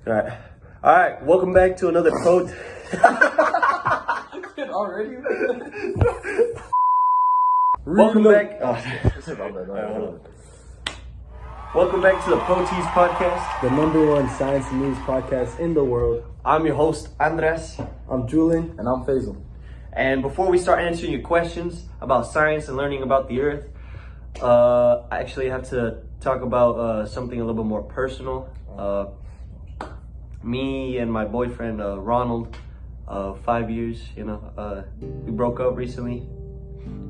Alright, welcome back to another Already? Welcome back. Welcome back to the Protease Podcast, the #1 science and news podcast in the world. I'm your host, Andres. I'm Julian. And I'm Faisal. And before we start answering your questions about science and learning about the Earth, I actually have to talk about something a little bit more personal. Me and my boyfriend, Ronald, 5 years, we broke up recently.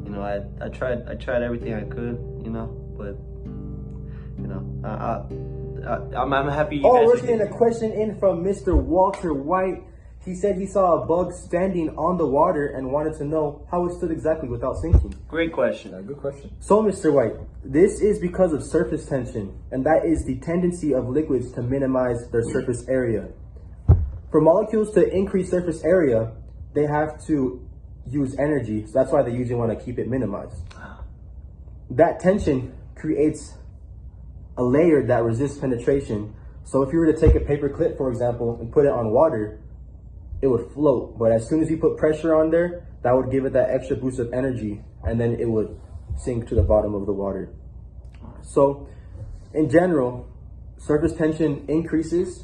I tried everything I could, but I'm happy. We're getting a question in from Mr. Walter White. He said he saw a bug standing on the water and wanted to know how it stood exactly without sinking. Great question. Good question. So, Mr. White, this is because of surface tension, and that is the tendency of liquids to minimize their surface area. For molecules to increase surface area, they have to use energy, so that's why they usually want to keep it minimized. That tension creates a layer that resists penetration. So if you were to take a paper clip, for example, and put it on water, it would float. But as soon as you put pressure on there, that would give it that extra boost of energy, and then it would sink to the bottom of the water. So in general, surface tension increases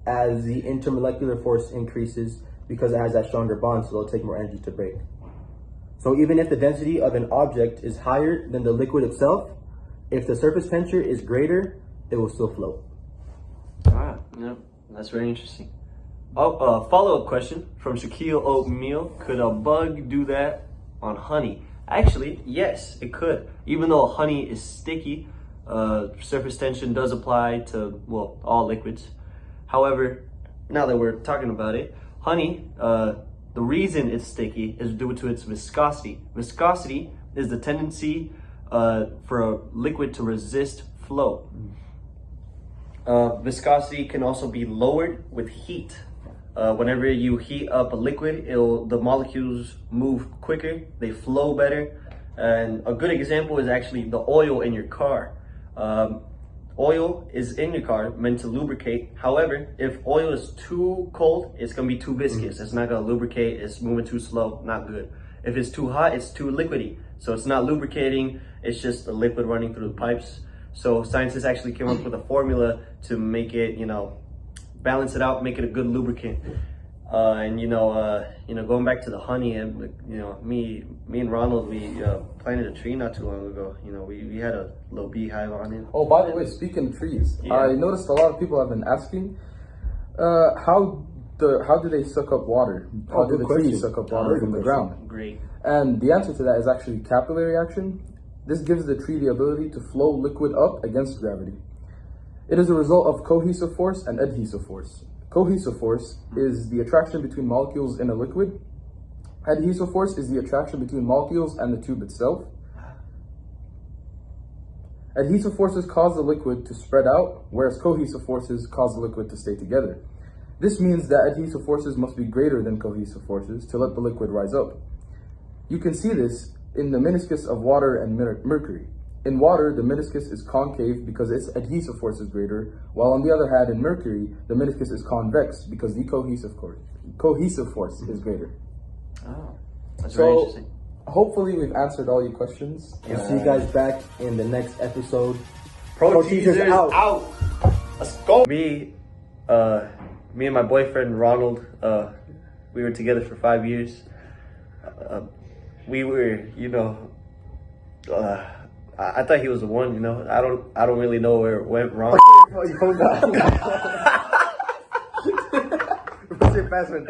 as the intermolecular force increases because it has that stronger bond, so it'll take more energy to break. So even if the density of an object is higher than the liquid itself, if the surface tension is greater, it will still float. That's very interesting. Follow-up question from Shaquille Oatmeal. Could a bug do that on honey? Actually, yes, it could. Even though honey is sticky, surface tension does apply to, all liquids. However, now that we're talking about it, honey, the reason it's sticky is due to its viscosity. Viscosity is the tendency for a liquid to resist flow. Viscosity can also be lowered with heat. Whenever you heat up a liquid, the molecules move quicker, they flow better. And a good example is actually the oil in your car. Oil is in your car meant to lubricate. However, if oil is too cold, it's gonna be too viscous. It's not gonna lubricate, it's moving too slow, not good. If it's too hot, it's too liquidy. So it's not lubricating, it's just a liquid running through the pipes. So scientists actually came up with a formula to make it, balance it out, make it a good lubricant. Going back to the honey, and me and Ronald, we planted a tree not too long ago. We had a little beehive on it. Oh, by the way, speaking of trees, I noticed a lot of people have been asking, how do they suck up water? How do the trees suck up water from the ground? Great. And the answer to that is actually capillary action. This gives the tree the ability to flow liquid up against gravity. It is a result of cohesive force and adhesive force. Cohesive force is the attraction between molecules in a liquid. Adhesive force is the attraction between molecules and the tube itself. Adhesive forces cause the liquid to spread out, whereas cohesive forces cause the liquid to stay together. This means that adhesive forces must be greater than cohesive forces to let the liquid rise up. You can see this in the meniscus of water and mercury. In water, the meniscus is concave because its adhesive force is greater, while on the other hand, in mercury, the meniscus is convex because the cohesive force is greater. Oh, that's very interesting. Hopefully we've answered all your questions. We'll see you guys back in the next episode. Proteasers out. Let's go. Me and my boyfriend Ronald, we were together for 5 years. We were, I thought he was the one, I don't really know where it went wrong. What's your password?